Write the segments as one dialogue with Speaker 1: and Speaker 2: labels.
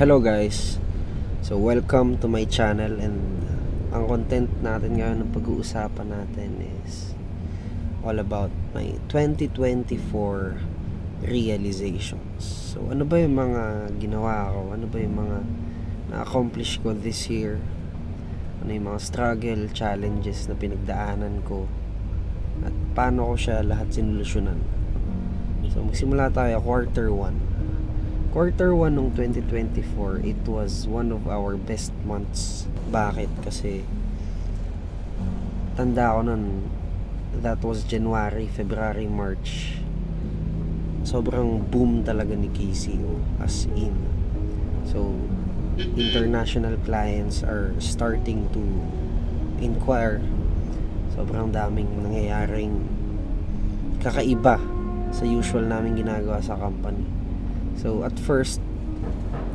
Speaker 1: Hello guys, so welcome to my channel, and ang content natin ngayon ng pag-uusapan natin is all about my 2024 realizations. So ano ba yung mga ginawa ko, ano ba yung mga na-accomplish ko this year, ano yung mga struggle, challenges na pinagdaanan ko, at paano ko siya lahat sinulusyonan. So magsimula tayo, Quarter 1 ng 2024, it was one of our best months. Bakit? Kasi tanda ko nun, that was January, February, March. Sobrang boom talaga ni KCO, as in. So, international clients are starting to inquire. Sobrang daming nangyayaring kakaiba sa usual namin ginagawa sa company. So, at first,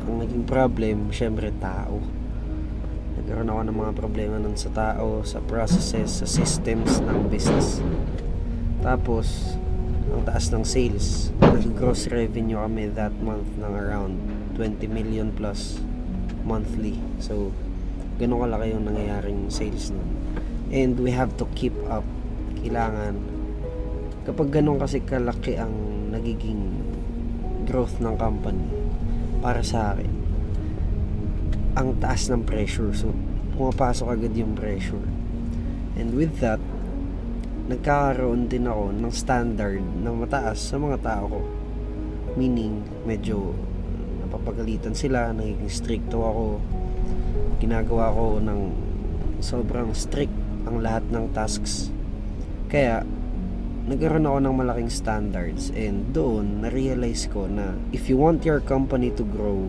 Speaker 1: ang naging problem, syempre, tao. Nagkaroon ako ng mga problema nun sa tao, sa processes, sa systems ng business. Tapos, ang taas ng sales. Nag-gross revenue kami that month ng around 20 million plus monthly. So, ganun kalaki yung nangyayaring sales nun. And we have to keep up. Kailangan, kapag ganun kasi kalaki ang nagiging growth ng company, para sa akin, ang taas ng pressure. So, pumapasok agad yung pressure. And with that, nagkakaroon din ako ng standard na mataas sa mga tao ko. Meaning, medyo napapagalitan sila, nagiging stricto ako, ginagawa ko ng sobrang strict ang lahat ng tasks. Kaya, nagkaroon ako ng malaking standards, and doon na-realize ko na if you want your company to grow,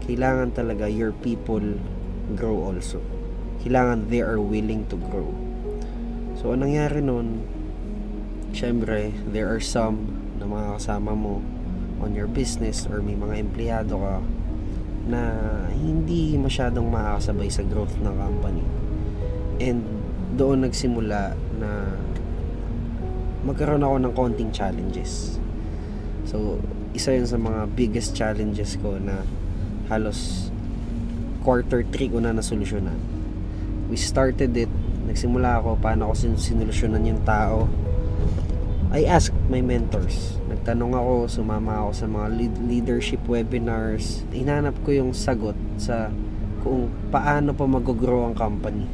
Speaker 1: kailangan talaga your people grow also. Kailangan they are willing to grow. So, anong nangyari nun? Syempre, there are some na mga kasama mo on your business or may mga empleyado ka na hindi masyadong makakasabay sa growth ng company. And doon nagsimula na magkaroon ako ng konting challenges. So, isa yun sa mga biggest challenges ko na halos quarter 3 ko na nasolusyonan. We started it, nagsimula ako paano ko sinulusyonan yung tao. I asked my mentors. Nagtanong ako, sumama ako sa mga leadership webinars. Hinanap ko yung sagot sa kung paano pa mag-grow ang company.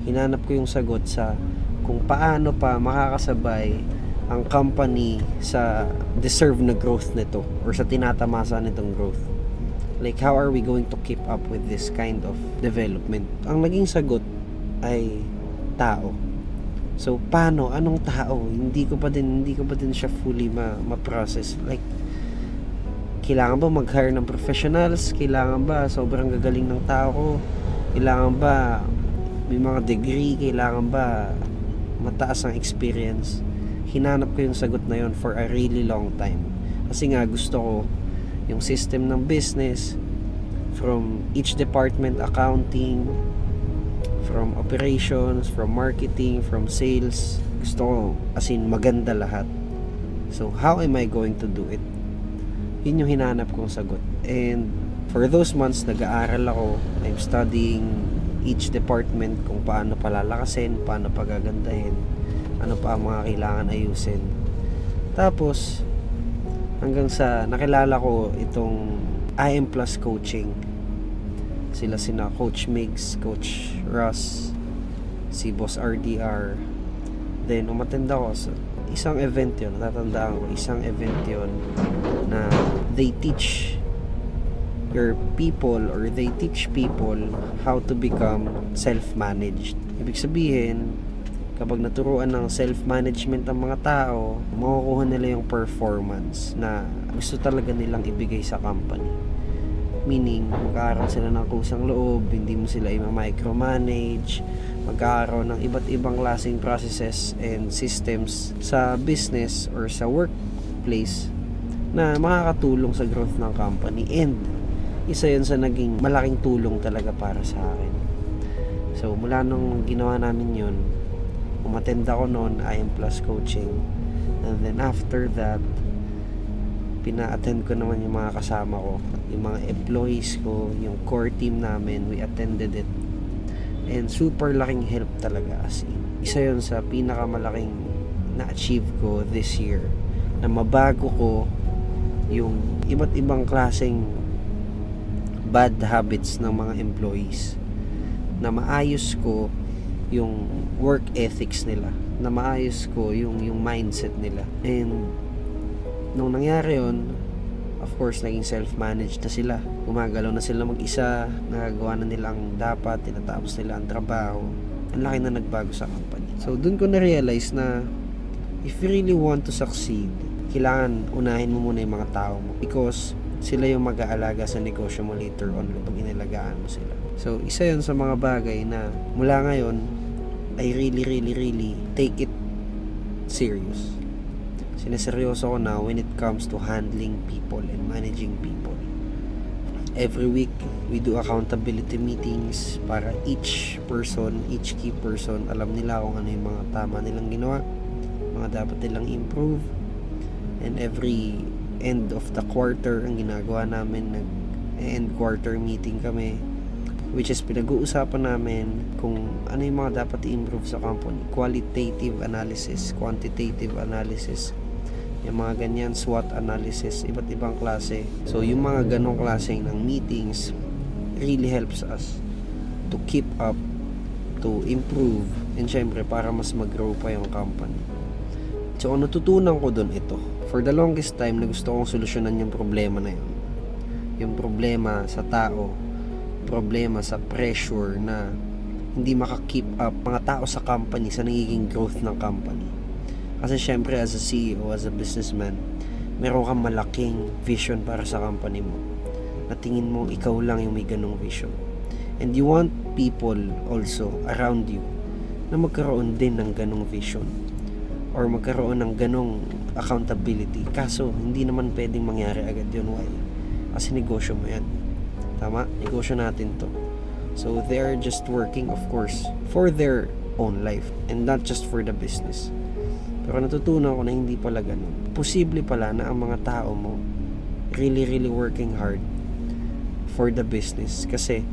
Speaker 1: Hinanap ko yung sagot sa kung paano pa makakasabay ang company sa deserve na growth nito or sa tinatamasa nitong growth. Like, how are we going to keep up with this kind of development? Ang naging sagot ay tao. So, paano? Anong tao? Hindi ko pa din siya fully ma-process. Like, kailangan ba mag-hire ng professionals? Kailangan ba sobrang gagaling ng tao ko? Kailangan ba may mga degree? Kailangan ba mataas ang experience? Hinanap ko yung sagot na yun for a really long time. Kasi nga gusto ko yung system ng business, from each department, accounting, from operations, from marketing, from sales. Gusto ko as in maganda lahat. So how am I going to do it? Yun yung hinanap kong sagot. And for those months, nag-aaral ako. I'm studying each department kung paano palalakasin, paano pagagandahin, ano pa ang mga kailangan ayusin. Tapos hanggang sa nakilala ko itong IM Plus Coaching. Sila Coach Migs, Coach Russ, si Boss RDR. Then umattend ako sa isang event yun, natatandaan ko, isang event yun na they teach your people or they teach people how to become self-managed. Ibig sabihin, kapag naturuan ng self-management ang mga tao, makukuha nila yung performance na gusto talaga nilang ibigay sa company. Meaning, magkakaroon sila ng kusang loob, hindi mo sila i-micromanage, magkakaroon ng iba't ibang klaseng processes and systems sa business or sa workplace na makakatulong sa growth ng company. And isa yun sa naging malaking tulong talaga para sa akin. So, mula nung ginawa namin yun, umattend ako noon, IM Plus Coaching. And then after that, pina-attend ko naman yung mga kasama ko, yung mga employees ko, yung core team namin, we attended it. And super laking help talaga, as in. Isa yun sa pinakamalaking na-achieve ko this year, na mabago ko yung iba't ibang klaseng bad habits ng mga employees, na maayos ko yung work ethics nila, na maayos ko yung mindset nila. And nung nangyari yun, of course, naging self-managed na sila. Gumagalaw na sila mag-isa, nagagawa na nila ang dapat, tinatapos nila ang trabaho. Ang laki na nagbago sa company. So, dun ko na-realize na if you really want to succeed, kailangan unahin mo muna yung mga tao mo. Because sila yung mag-aalaga sa negosyo mo later on kapag inalagaan mo sila. So, isa yun sa mga bagay na mula ngayon, I really take it serious. Sineseryoso ko na when it comes to handling people and managing people. Every week, we do accountability meetings para each person, each key person, alam nila kung ano yung mga tama nilang ginawa, mga dapat nilang improve. And every end of the quarter, ang ginagawa namin, nag-end quarter meeting kami, which is pinag-uusapan namin kung ano yung mga dapat i-improve sa company. Qualitative analysis, quantitative analysis, yung mga ganyan, SWOT analysis, iba't ibang klase. So, yung mga ganong klase ng meetings really helps us to keep up, to improve, and syempre, para mas mag-grow pa yung company. So, ang natutunan ko dun ito. For the longest time, na gusto kong solusyonan yung problema na yun. Yung problema sa tao, problema sa pressure na hindi maka-keep up mga tao sa company, sa nagiging growth ng company. Kasi syempre, as a CEO, as a businessman, meron kang malaking vision para sa company mo. Na tingin mo, ikaw lang yung may ganong vision. And you want people also around you na magkaroon din ng ganong vision. Or magkaroon ng ganong accountability. Kaso, hindi naman pwedeng mangyari agad yun. Why? Kasi negosyo mo yan. Tama? Negosyo natin to. So, they are just working, of course, for their own life. And not just for the business. Pero natutunan ko na hindi pala ganun. Posible pala na ang mga tao mo really working hard for the business. Kasi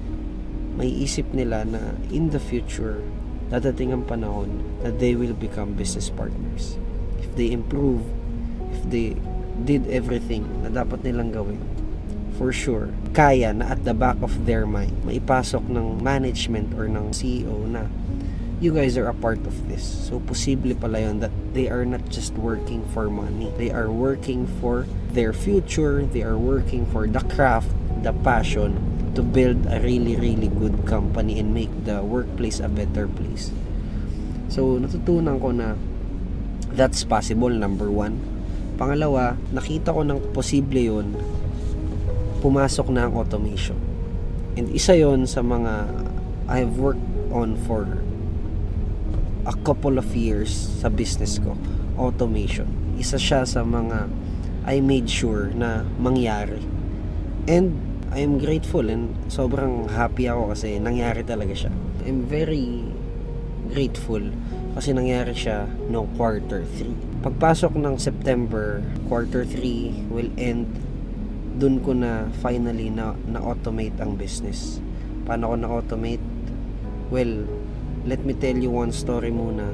Speaker 1: may isip nila na in the future, dadating ang panahon that they will become business partners. If they improve, if they did everything na dapat nilang gawin, for sure, kaya na at the back of their mind, maipasok ng management or ng CEO na you guys are a part of this. So, posible pala yun that they are not just working for money. They are working for their future. They are working for the craft, the passion to build a really good company and make the workplace a better place. So, natutunan ko na that's possible, number one. Pangalawa, nakita ko ng posible yun, pumasok na ang automation. And isa yon sa mga I've worked on for a couple of years sa business ko, automation. Isa siya sa mga I made sure na mangyari. And I am grateful and sobrang happy ako kasi nangyari talaga siya. I'm very grateful kasi nangyari siya no quarter 3. Pagpasok ng September, quarter 3 will end. Dun ko na finally na-automate ang business. Paano ko na-automate? Well, let me tell you one story muna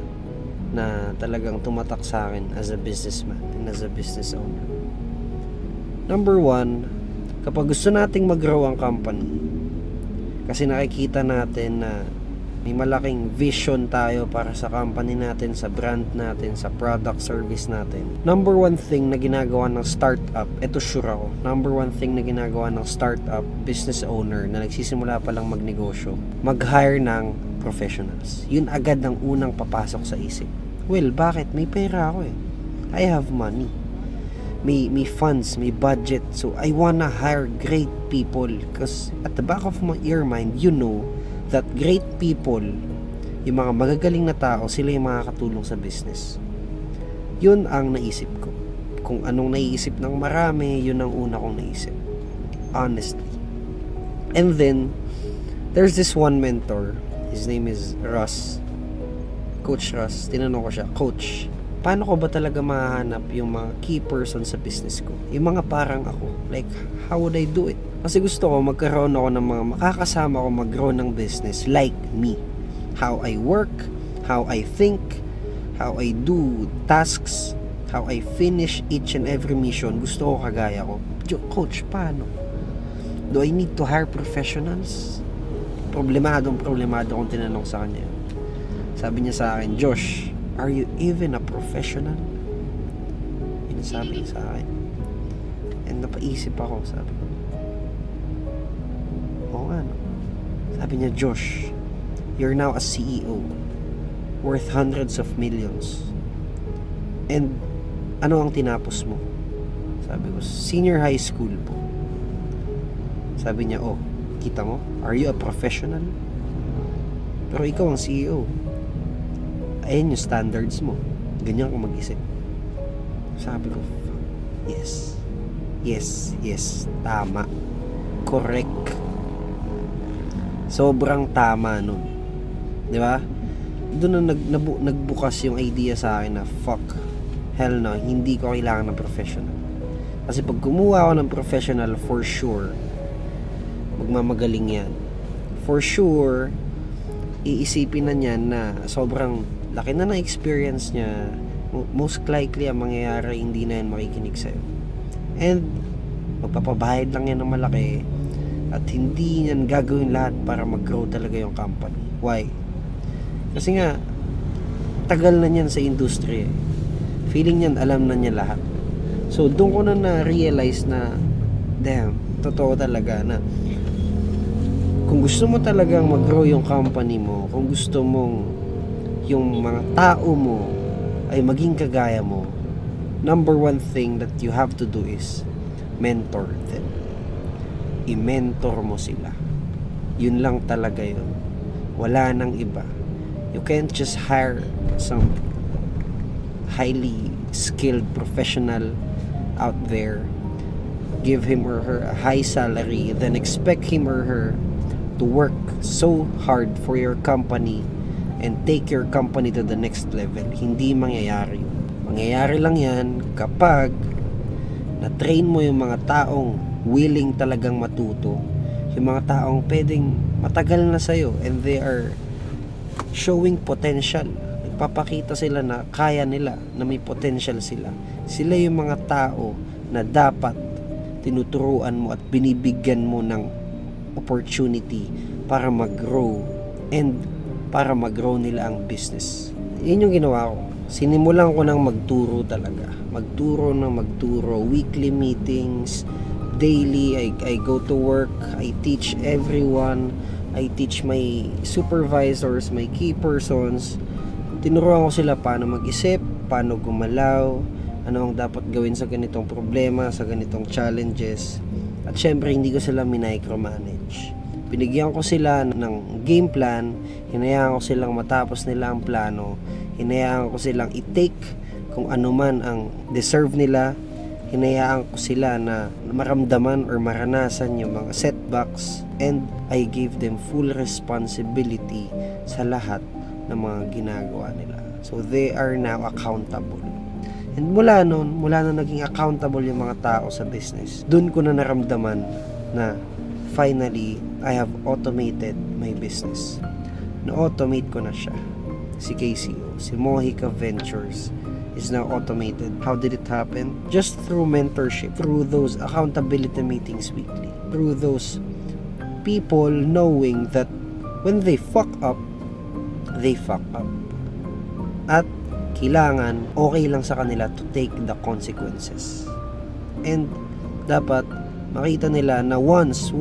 Speaker 1: na talagang tumatak sa akin as a businessman and as a business owner. Number one, kapag gusto nating mag-grow ang company, kasi nakikita natin na may malaking vision tayo para sa company natin, sa brand natin, sa product, service natin. Number one thing na ginagawa ng startup, eto sure ako, number one thing na ginagawa ng startup, business owner na nagsisimula pa lang magnegosyo, mag-hire ng professionals. Yun agad ang unang papasok sa isip. Well, bakit? May pera ako eh. I have money. May funds, may budget. So, I wanna hire great people because at the back of your mind, you know that great people, yung mga magagaling na tao, sila yung makakatulong sa business. Yun ang naisip ko. Kung anong naiisip ng marami, yun ang una kong naisip. Honestly. And then, there's this one mentor. His name is Russ. Coach Russ. Tinanong ko siya, Coach, paano ko ba talaga mahanap yung mga key person sa business ko? Yung mga parang ako. Like, how would I do it? Kasi gusto ko magkaroon ako ng mga makakasama ko mag-grow ng business like me. How I work, how I think, how I do tasks, how I finish each and every mission. Gusto ko kagaya ko. Coach, paano? Do I need to hire professionals? Problemadong akong tinanong sa kanya. Sabi niya sa akin, Josh, are you even a professional? Yun sabi niya sa akin. And napaisip ako, sabi ko. Oo nga, no? Sabi niya, Josh, you're now a CEO worth hundreds of millions. And ano ang tinapos mo? Sabi ko, senior high school po. Sabi niya, oh, kita mo? Are you a professional? Pero ikaw ang CEO. Ayan yung standards mo. Ganyan ka mag-isip. Sabi ko, yes. Yes. Tama. Correct. Sobrang tama nun. Di ba? Doon na nagbukas yung idea sa akin na hell no, hindi ko kailangan ng professional. Kasi pag kumuha ako ng professional, for sure, magmamagaling yan. For sure, iisipin na niyan na sobrang laki na experience niya. Most likely, ang mangyayari, hindi na yan makikinig sa'yo. And, magpapabahid lang yan ng malaki at hindi niyan gagawin lahat para mag-grow talaga yung company. Why? Kasi nga, tagal na niyan sa industry. Feeling niyan, alam na niya lahat. So, doon ko na na-realize na, damn, totoo talaga na kung gusto mo talagang mag-grow yung company mo, kung gusto mong yung mga tao mo ay maging kagaya mo, number one thing that you have to do is mentor them. I-mentor mo sila. Yun lang talaga yun. Wala nang iba. You can't just hire some highly skilled professional out there, give him or her a high salary, then expect him or her to work so hard for your company and take your company to the next level. Hindi mangyayari yun. Mangyayari lang yan kapag na-train mo yung mga taong willing talagang matuto, yung mga taong pwedeng matagal na sa'yo and they are showing potential. Nagpapakita sila na kaya nila, na may potential sila. Sila yung mga tao na dapat tinuturuan mo at binibigyan mo ng opportunity para mag-grow and para mag-grow nila ang business. Yun yung ginawa ko. Sinimulan ko ng magturo talaga. Magturo, weekly meetings, daily, I go to work, I teach everyone, I teach my supervisors, my key persons. Tinuruan ko sila paano mag-isip, paano gumalaw, ano ang dapat gawin sa ganitong problema, sa ganitong challenges. At syempre, hindi ko sila minicromanage. Binigyan ko sila ng game plan, hinayaan ko silang matapos nila ang plano, hinayaan ko silang i-take kung ano man ang deserve nila, hinayaan ko sila na maramdaman or maranasan yung mga setbacks, and I gave them full responsibility sa lahat ng mga ginagawa nila. So they are now accountable. And mula na naging accountable yung mga tao sa business, dun ko na naramdaman na finally, I have automated my business. Na-automate ko na siya. Si KCO, si Mohica Ventures is now automated. How did it happen? Just through mentorship, through those accountability meetings weekly, through those people knowing that when they fuck up, they fuck up. At kailangan okay lang sa kanila to take the consequences. And dapat makita nila na once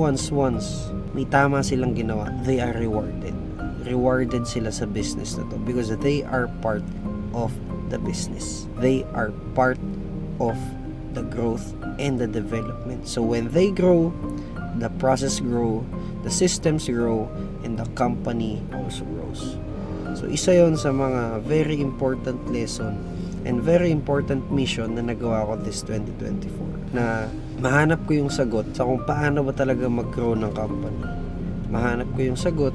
Speaker 1: may tama silang ginawa, they are rewarded sila sa business na to because they are part of the business. They are part of the growth and the development. So when they grow, the process grow, the systems grow, and the company also grows. So isa yon sa mga very important lesson and very important mission na nagawa ko this 2024, na mahanap ko yung sagot sa kung paano ba talaga mag-grow ng company. Mahanap ko yung sagot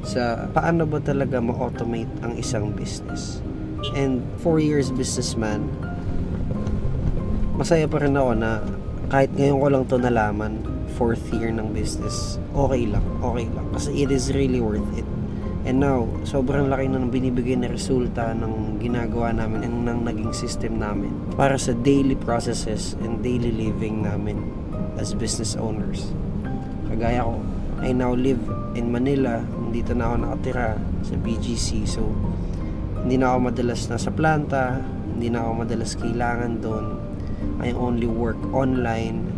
Speaker 1: sa paano ba talaga ma-automate ang isang business. And 4 years businessman, masaya pa rin ako na kahit ngayon ko lang to nalaman, 4th year ng business, okay lang. Kasi it is really worth it. And now, sobrang laki na ng binibigay na resulta ng ginagawa namin and ng naging system namin para sa daily processes and daily living namin as business owners. Kagaya ko, I now live in Manila. Dito na ako nakatira sa BGC. So, hindi na ako madalas nasa planta. Hindi na ako madalas kailangan doon. I only work online.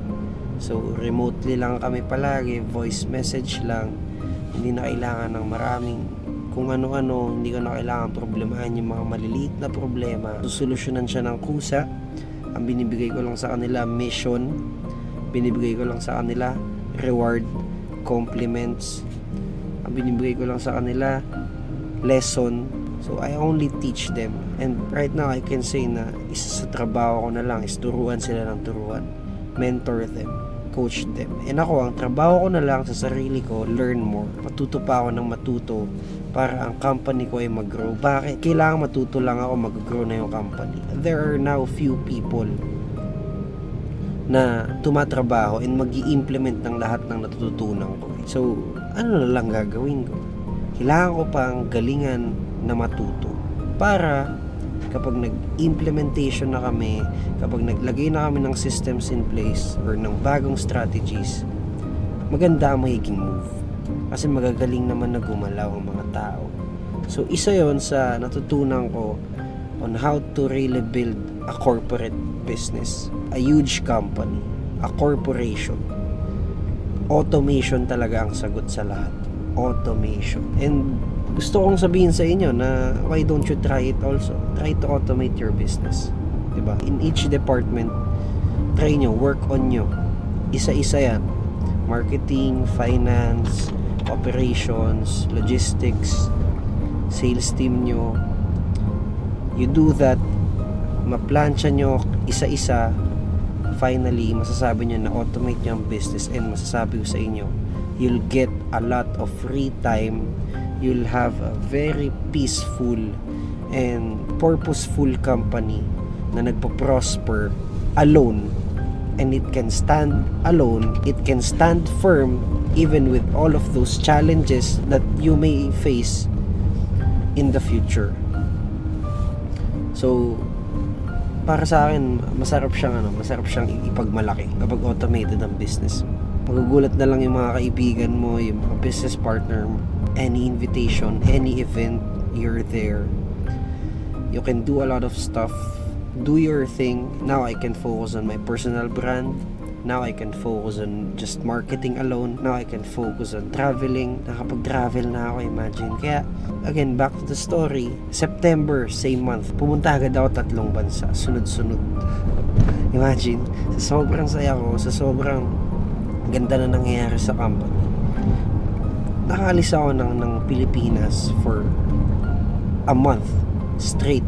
Speaker 1: So, remotely lang kami palagi. Voice message lang. Hindi na kailangan ng maraming kung ano-ano. Hindi ko na kailangan problemahan yung mga maliliit na problema. Susolusyonan siya ng kusa. Ang binibigay ko lang sa kanila, mission. Binibigay ko lang sa kanila, reward, compliments. Ang binibigay ko lang sa kanila, lesson. So, I only teach them. And right now, I can say na isa sa trabaho ko na lang is turuan sila ng turuan. Mentor them. Coach them. And ako, ang trabaho ko na lang sa sarili ko, learn more. Matuto pa ako ng matuto para ang company ko ay mag-grow. Bakit? Kailangan matuto lang ako, mag-grow na yung company. There are now few people na tumatrabaho and mag-i-implement ng lahat ng natututunan ko. So, ano na lang gagawin ko? Kailangan ko pang galingan na matuto para kapag nag-implementation na kami, kapag naglagay na kami ng systems in place or ng bagong strategies, maganda ang magiging move. Kasi magagaling naman na gumalaw ang mga tao. So, isa yon sa natutunan ko on how to really build a corporate business. A huge company. A corporation. Automation talaga ang sagot sa lahat. Automation. And gusto kong sabihin sa inyo na why don't you try it also? Try to automate your business. Diba? In each department, try nyo, work on nyo. Isa-isa yan. Marketing, finance, operations, logistics, sales team nyo. You do that, maplansya nyo isa-isa, finally, masasabi nyo na automate nyo ang business and masasabi ko sa inyo, you'll get a lot of free time. You'll have a very peaceful and purposeful company na nagpo-prosper alone. And it can stand alone. It can stand firm even with all of those challenges that you may face in the future. So, para sa akin, masarap siyang ipagmalaki kapag automated ang business. Magugulat na lang yung mga kaibigan mo, yung mga business partner mo. Any invitation, any event, you're there. You can do a lot of stuff. Do your thing. Now I can focus on my personal brand. Now I can focus on just marketing alone. Now I can focus on traveling. Nakapag-travel na ako, imagine. Kaya, again, back to the story. September, same month, pumunta agad ako 3 bansa. Sunod-sunod. Imagine, sa sobrang saya ko, sa sobrang ganda na nangyayari sa company. Nakaalis ako ng Pilipinas for a month straight.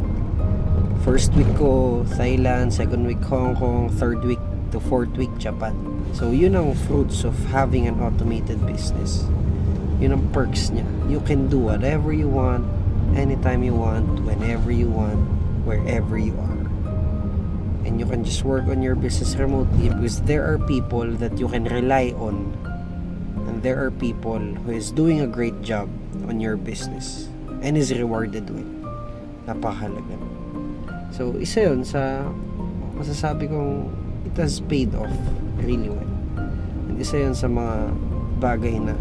Speaker 1: First week ko Thailand, second week Hong Kong, third week to fourth week Japan. So yun ang fruits of having an automated business. Yun ang perks niya. You can do whatever you want, anytime you want, whenever you want, wherever you are. And you can just work on your business remotely because there are people that you can rely on. And there are people who is doing a great job on your business and is rewarded with. Napakahalaga. So, isa yun sa masasabi kong it has paid off really well. And isa yun sa mga bagay na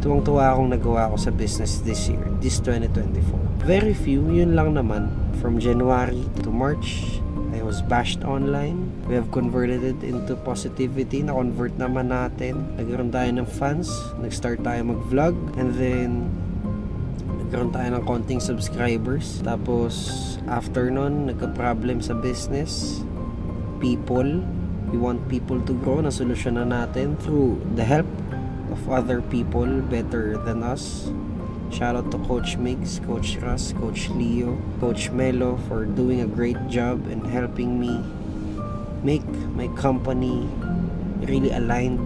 Speaker 1: tuwang-tuwa akong nagawa ko sa business this year, this 2024. Very few, yun lang naman. From January to March, I was bashed online. We have converted it into positivity. Na-convert naman natin. Nagkaroon tayo ng fans. Nag-start tayo mag-vlog. And then, nagkaroon tayo ng konting subscribers. Tapos, after nun, nagka-problem sa business. People. We want people to grow. Nasolusyonan natin through the help of other people better than us. Shout out to Coach Migs, Coach Russ, Coach Leo, Coach Melo for doing a great job and helping me make my company really aligned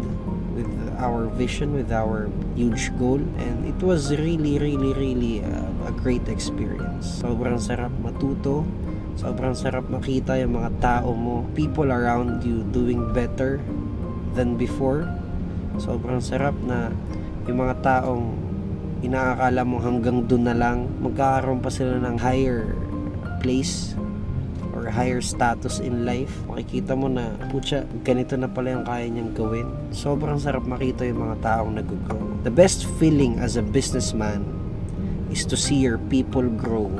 Speaker 1: with our vision, with our huge goal, and it was really a great experience. Sobrang sarap matuto, sobrang sarap makita yung mga tao mo, people around you doing better than before. Sobrang sarap na yung mga taong inaakala mo hanggang dun na lang, magkakaroon pa sila ng higher place or higher status in life. Makikita mo na, putya, ganito na pala yung kaya niyang gawin. Sobrang sarap makita yung mga taong nag-grow. The best feeling as a businessman is to see your people grow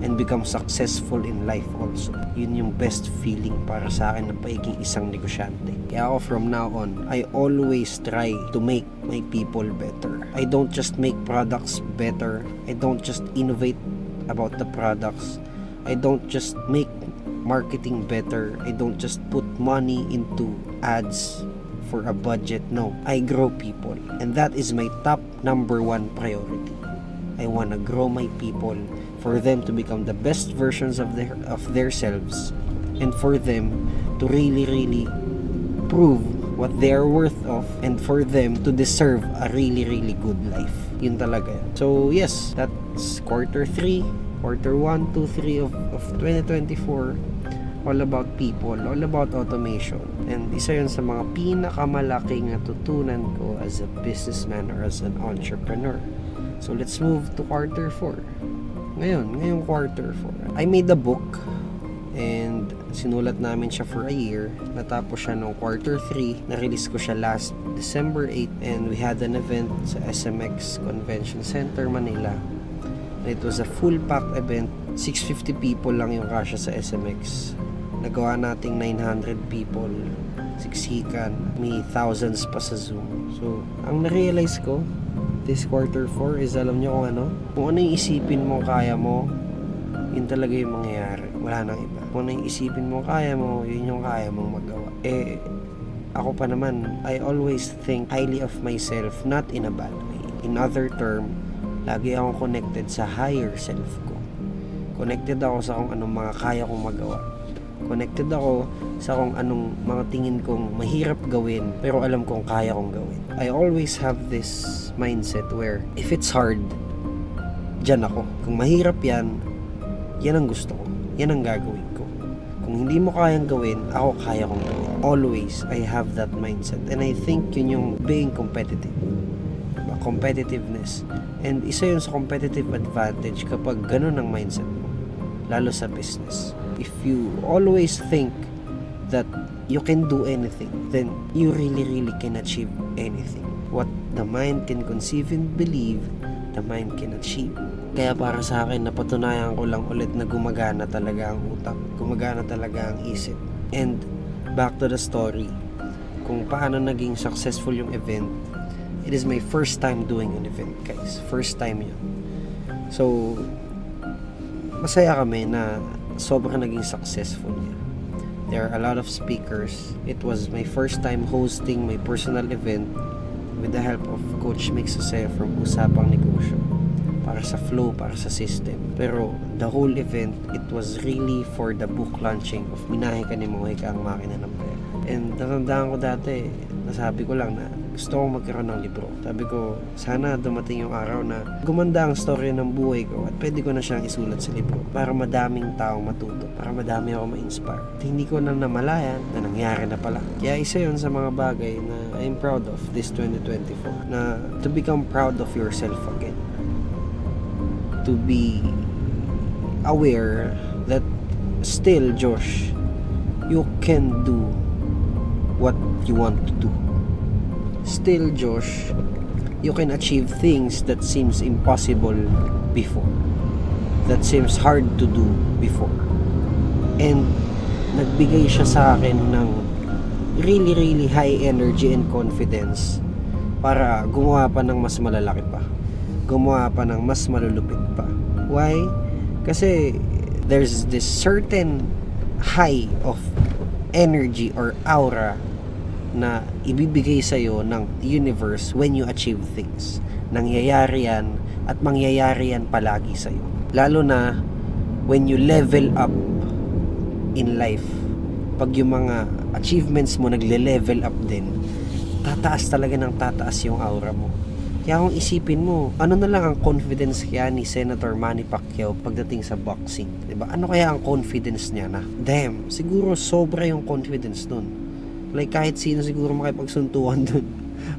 Speaker 1: and become successful in life also. Yun yung best feeling para sa akin ng pagiging isang negosyante. Kaya ako from now on, I always try to make my people better. I don't just make products better. I don't just innovate about the products. I don't just make marketing better. I don't just put money into ads for a budget. No, I grow people. And that is my top number one priority. I wanna grow my people for them to become the best versions of their selves, and for them to really prove what they are worth of, and for them to deserve a really good life. Yun talaga. So yes, that's quarter 1, 2, 3 of 2024. All about people, all about automation. And isa yun sa mga pinakamalaking natutunan ko as a businessman or as an entrepreneur. So let's move to quarter 4. Ngayong quarter 4. I made a book and sinulat namin siya for a year. Natapos siya noong quarter 3. Na-release ko siya last December 8 and we had an event sa SMX Convention Center, Manila. It was a full-packed event. 650 people lang yung kasya sa SMX. Nagawa nating 900 people. Siksikan. May thousands pa sa Zoom. So, ang na-realize ko this quarter 4 is, alam nyo kung ano yung isipin mo kaya mo, yun talaga yung mangyayari. Wala nang iba. Kung ano yung isipin mo kaya mo, yun yung kaya mong magawa. Ako pa naman, I always think highly of myself, not in a bad way. In other term, lagi akong connected sa higher self ko. Connected ako sa kung anong mga kaya kong magawa. Connected ako sa kung anong mga tingin kong mahirap gawin pero alam kong kaya kong gawin. I always have this mindset where if it's hard, dyan ako. Kung mahirap yan ang gusto ko. Yan ang gagawin ko. Kung hindi mo kayang gawin, ako kaya kong gawin. Always, I have that mindset. And I think yun yung being competitive. Competitiveness. And isa yun sa competitive advantage kapag ganun ang mindset mo. Lalo sa business. If you always think that you can do anything, then you really can achieve anything. What the mind can conceive and believe, the mind can achieve. Kaya para sa akin, napatunayan ko lang ulit na gumagana talaga ang utak, gumagana talaga ang isip. And back to the story, kung paano naging successful yung event. It is my first time doing an event, guys. First time yun. So, masaya kami na sobrang naging successful niya. There are a lot of speakers. It was my first time hosting my personal event with the help of Coach Mix Jose from Usapang Negosyo. Para sa flow, para sa system. Pero the whole event, it was really for the book launching of Minahe Ka ni Muhay Ka ang Makina ng Pera. And natandaan ko dati, nasabi ko lang na gusto kong magkaroon ng libro. Sabi ko, sana dumating yung araw na gumanda ang story ng buhay ko at pwede ko na siyang isulat sa libro para madaming taong matuto, para madami ako ma-inspire. At hindi ko na namalayan na nangyari na pala. Kaya isa yun sa mga bagay na I'm proud of this 2024, na to become proud of yourself again. To be aware that still, Josh, you can do what you want to do. Still, Josh, you can achieve things that seems impossible before. That seems hard to do before. And nagbigay siya sa akin ng really high energy and confidence para gumawa pa ng mas malalaki pa. Gumawa pa ng mas malulupit pa. Why? Kasi there's this certain high of energy or aura na ibibigay sa'yo ng universe when you achieve things. Nangyayari yan at mangyayari yan palagi sa'yo. Lalo na when you level up in life. Pag yung mga achievements mo nagle-level up din, tataas talaga ng tataas yung aura mo. Kaya kung isipin mo, ano na lang ang confidence kaya ni Senator Manny Pacquiao pagdating sa boxing? Diba? Ano kaya ang confidence niya na? Damn, siguro sobra yung confidence nun. Like kahit sino siguro makipagsuntukan dun.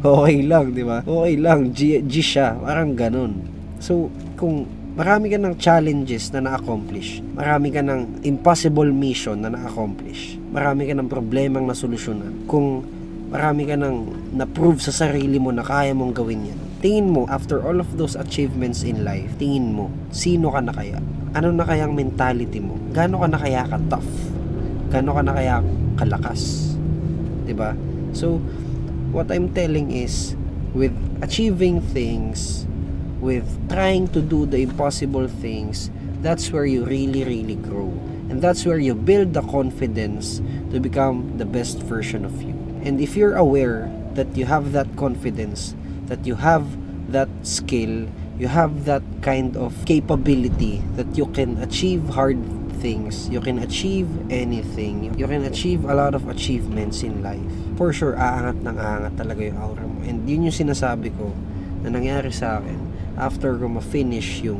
Speaker 1: Okay lang, diba? Okay lang, G siya, parang ganun. So, kung marami ka ng challenges na na-accomplish, marami ka ng impossible mission na na-accomplish, marami ka ng problemang nasolusyonan, kung marami ka ng na-prove sa sarili mo na kaya mong gawin yan, tingin mo, after all of those achievements in life, tingin mo, sino ka na kaya? Ano na kayang mentality mo? Gaano ka na kaya ka tough? Gaano ka na kaya kalakas? Diba? So, what I'm telling is, with achieving things, with trying to do the impossible things, that's where you really, really grow. And that's where you build the confidence to become the best version of you. And if you're aware that you have that confidence, that you have that skill, you have that kind of capability that you can achieve hard things, you can achieve anything, you can achieve a lot of achievements in life. For sure, aangat ng aangat talaga yung aura mo. And yun yung sinasabi ko na nangyari sa akin after ko ma-finish yung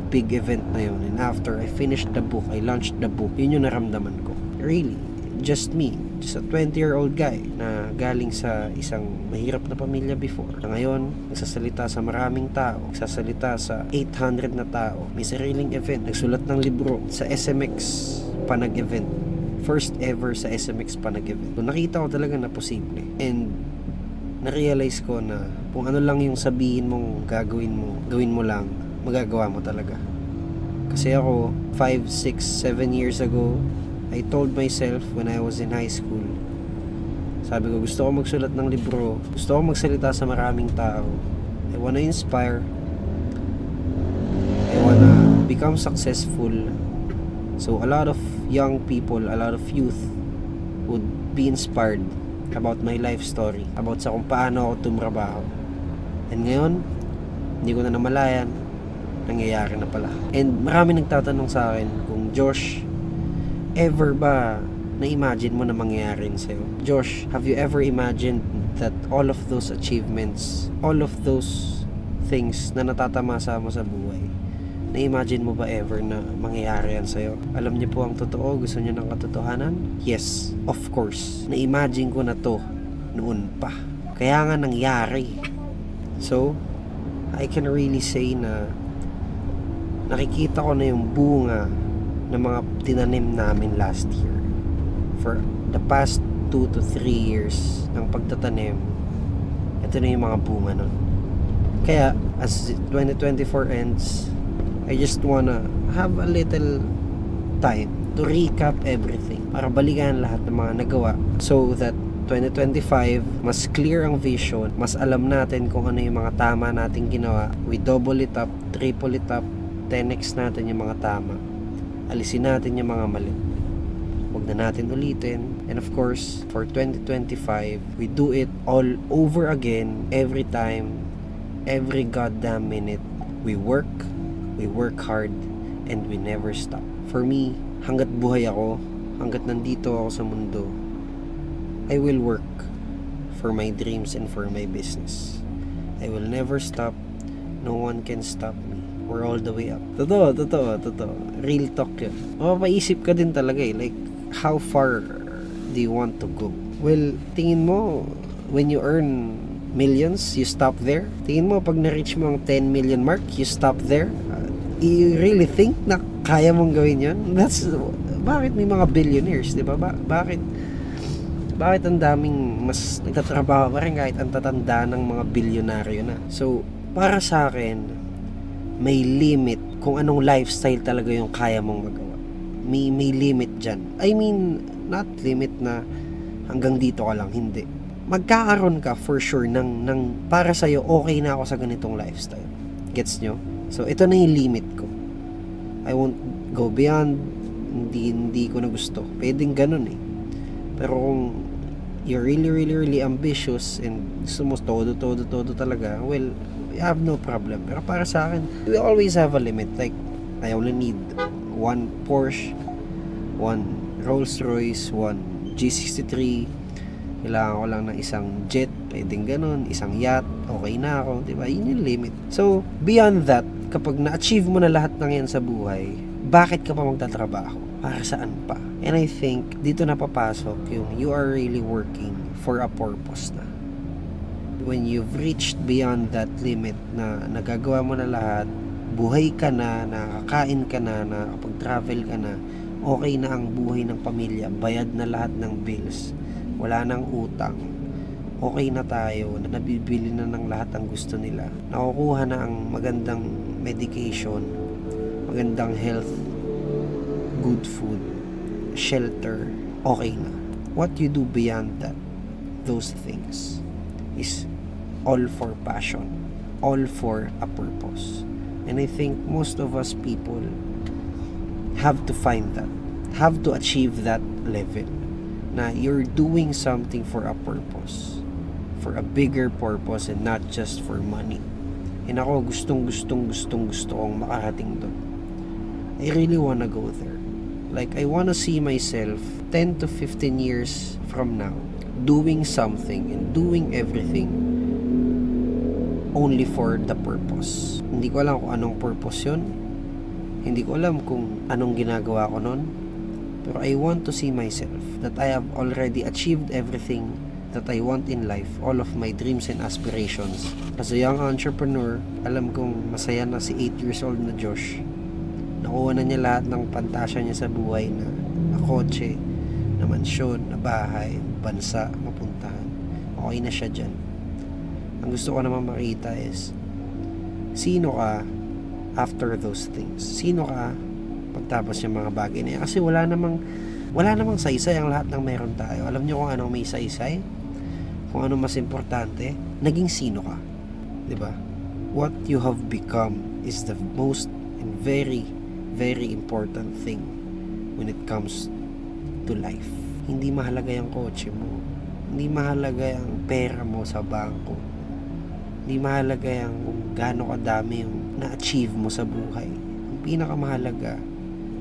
Speaker 1: big event na yun. And after I finished the book, I launched the book, yun yung naramdaman ko. Really, just me, just a 20-year-old guy na galing sa isang mahirap na pamilya before, na ngayon nagsasalita sa maraming tao, nagsasalita sa 800 na tao, may sariling event, nagsulat ng libro sa SMX Panag-event, first ever sa SMX Panag-event. So, nakita ko talaga na posible, and na-realize ko na kung ano lang yung sabihin mong gawin mo lang, magagawa mo talaga. Kasi ako 5, 6, 7 years ago, I told myself when I was in high school, sabi ko, gusto ko magsulat ng libro, gusto ko magsalita sa maraming tao, I wanna inspire, I wanna become successful. So a lot of young people, a lot of youth would be inspired about my life story, about sa kung paano ako tumrabaho. And ngayon, hindi ko na namalayan, nangyayari na pala. And marami nagtatanong sa akin kung, Josh, ever ba na-imagine mo na mangyayari sa'yo? Josh, have you ever imagined that all of those achievements, all of those things na natatamasa mo sa buhay, na-imagine mo ba ever na mangyayari yan sa'yo? Alam niyo po ang totoo? Gusto niyo ng katotohanan? Yes, of course. Na-imagine ko na to noon pa. Kaya nga nangyari. So, I can really say na nakikita ko na yung bunga ng mga tinanim namin last year. For the past 2 to 3 years ng pagtatanim, ito na yung mga bunga nun. Kaya, as 2024 ends, I just wanna have a little time to recap everything para balikan lahat ng mga nagawa, so that 2025, mas clear ang vision, mas alam natin kung ano yung mga tama nating ginawa, we double it up, triple it up, 10x natin yung mga tama, alisin natin yung mga mali, huwag na natin ulitin. And of course, for 2025, we do it all over again, every time, every goddamn minute. We work hard, and we never stop. For me, hanggat buhay ako, hanggat nandito ako sa mundo, I will work for my dreams and for my business. I will never stop. No one can stop me. We're all the way up. Totoo. Real talk yun. Mapapaisip ka din talaga eh. Like, how far do you want to go? Well, tingin mo, when you earn millions, you stop there? Tingin mo, pag na-reach mo ang 10 million mark, you stop there? You really think na kaya mong gawin yun? Bakit may mga billionaires, di ba? Bakit ang daming mas nagtatrabaho pa rin kahit ang tatanda ng mga bilyonaryo na? So, para sa akin, may limit kung anong lifestyle talaga yung kaya mong magawa. May limit dyan. I mean, not limit na hanggang dito ka lang, hindi. Magkakaroon ka for sure ng para sa'yo, okay na ako sa ganitong lifestyle. Gets nyo? So, ito na yung limit ko. I won't go beyond, hindi ko na gusto. Pwedeng ganun eh. Pero kung you're really ambitious and gusto mo todo talaga, well, you have no problem. Pero para sa akin, we always have a limit. Like, I only need 1 Porsche, 1 Rolls Royce, 1 G63, Kailangan ko lang ng isang jet, pwedeng ganun, isang yacht, okay na ako, di ba? Yun yung limit. So, beyond that, kapag na-achieve mo na lahat ng yan sa buhay, bakit ka pa magtatrabaho? Para saan pa? And I think, dito na papasok yung you are really working for a purpose na. When you've reached beyond that limit na nagagawa mo na lahat, buhay ka na, nakakain ka na, nakapag-travel ka na, okay na ang buhay ng pamilya, bayad na lahat ng bills, wala nang utang, okay na tayo, nabibili na ng lahat ang gusto nila, nakukuha na ang magandang medication, magandang health, good food, shelter, okay na. What you do beyond that, those things, is all for passion, all for a purpose. And I think most of us people have to find that, have to achieve that level na you're doing something for a purpose, for a bigger purpose, and not just for money. And ako gustong kong makarating doon. I really wanna go there. Like, I wanna see myself 10 to 15 years from now doing something and doing everything only for the purpose. Hindi ko alam kung anong purpose yun. Hindi ko alam kung anong ginagawa ko nun. Pero I want to see myself that I have already achieved everything that I want in life, all of my dreams and aspirations. As a young entrepreneur, alam kong masaya na si 8 years old na Josh. Nakuha na niya lahat ng pantasya niya sa buhay na kotse, na mansyon, na bahay, bansa, mapuntahan. Okay na siya dyan. Ang gusto ko naman makita is, sino ka after those things? Sino ka pagtapos yung mga bagay na yan? Kasi wala namang saysay ang lahat ng meron tayo. Alam niyo kung anong may saysay? Kung ano mas importante? Naging sino ka? Diba? What you have become is the most and very, very important thing when it comes to life. Hindi mahalaga yung kotse mo. Hindi mahalaga yung pera mo sa bangko. Hindi mahalaga yung kung gaano kadami yung na-achieve mo sa buhay. Ang pinakamahalaga,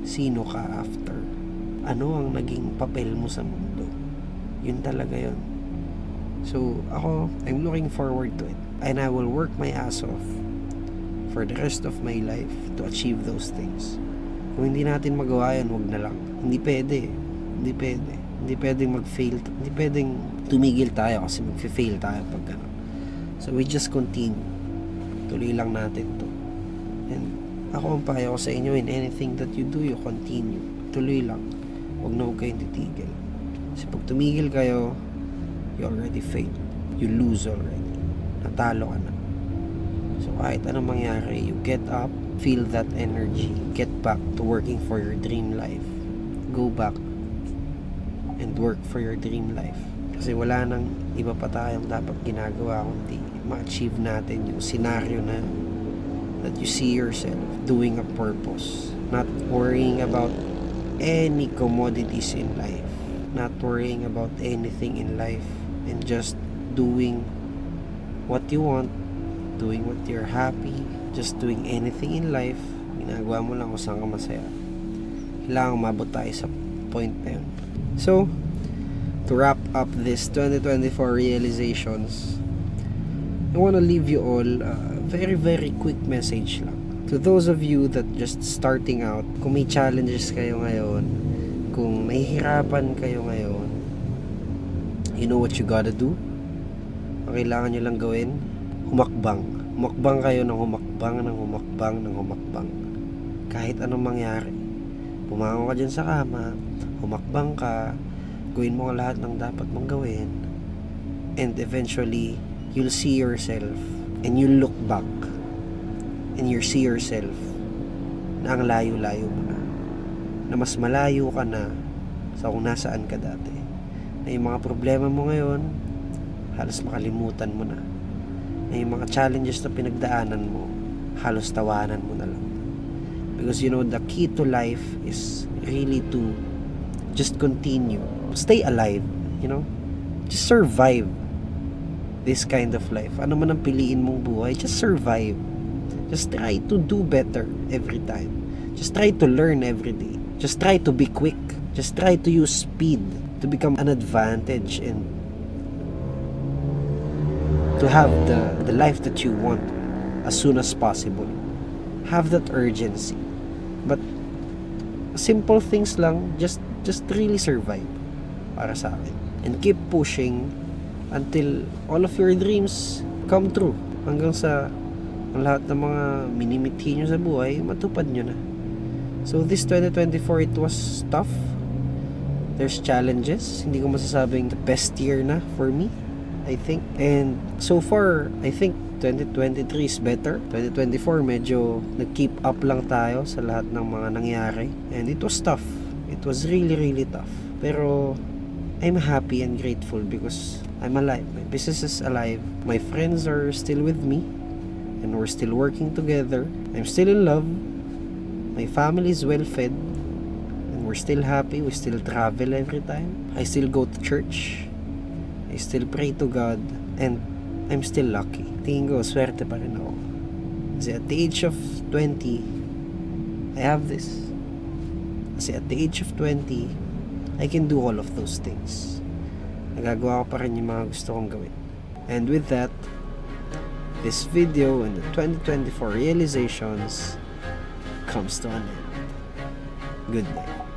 Speaker 1: sino ka after? Ano ang naging papel mo sa mundo? Yun talaga yun. So, ako, I'm looking forward to it. And I will work my ass off for the rest of my life to achieve those things. Kung hindi natin magawa yun, wag na lang. Hindi pwede. Hindi pwedeng mag-fail. Hindi pwedeng tumigil tayo kasi mag-fail tayo pag gano'n. So, we just continue. Tuloy lang natin to. And ako ang payo ko sa inyo, in anything that you do, you continue. Tuloy lang. Huwag na huwag kayong titigil. Kasi pag tumigil kayo, you already failed. You lose already. Natalo ka na. So, kahit anong mangyari, you get up, feel that energy, get back to working for your dream life. Go back and work for your dream life. Kasi wala nang iba pa tayong dapat ginagawa kundi ma-achieve natin yung scenario na that you see yourself doing a purpose, not worrying about any commodities in life, not worrying about anything in life, and just doing what you want, doing what you're happy, just doing anything in life. Ginagawa mo lang kung saan ka masaya. Kailangan mabot tayo sa point na yun. So, to wrap up this 2024 realizations, I want to leave you all a very, very quick message lang. To those of you that just starting out, kung may challenges kayo ngayon, kung nahihirapan kayo ngayon, you know what you gotta do? Ang kailangan nyo lang gawin, humakbang. Humakbang kayo ng humakbang. Kahit anong mangyari. Bumangon ka dyan sa kama, humakbang ka, gawin mo ang lahat ng dapat mong gawin, and eventually, you'll see yourself, and you'll look back, and you see yourself na ang layo-layo mo na mas malayo ka na sa kung nasaan ka dati, na yung mga problema mo ngayon halos makalimutan mo na yung mga challenges na pinagdaanan mo halos tawanan mo na lang, because you know the key to life is really to just continue, stay alive, you know, just survive this kind of life. Ano man ang piliin mong buhay, just survive. Just try to do better every time. Just try to learn every day. Just try to be quick. Just try to use speed to become an advantage and to have the life that you want as soon as possible. Have that urgency. But simple things lang, just really survive para sa akin. And keep pushing until all of your dreams come true. Hanggang sa ang lahat ng mga minimithi nyo sa buhay, matupad nyo na. So this 2024, it was tough. There's challenges. Hindi ko masasabing the best year na for me, I think. And so far, I think 2023 is better. 2024, medyo nag-keep up lang tayo sa lahat ng mga nangyari. And it was tough. It was really tough. Pero I'm happy and grateful because I'm alive. My business is alive. My friends are still with me. And we're still working together. I'm still in love. My family is well fed. And we're still happy. We still travel every time. I still go to church. I still pray to God. And I'm still lucky. Tingin ko, swerte pa rin ako. Kasi at the age of 20, I have this. Kasi at the age of 20, I can do all of those things. Nagagawa ko pa rin yung mga gusto kong gawin. And with that, this video and the 2024 realizations comes to an end. Good night.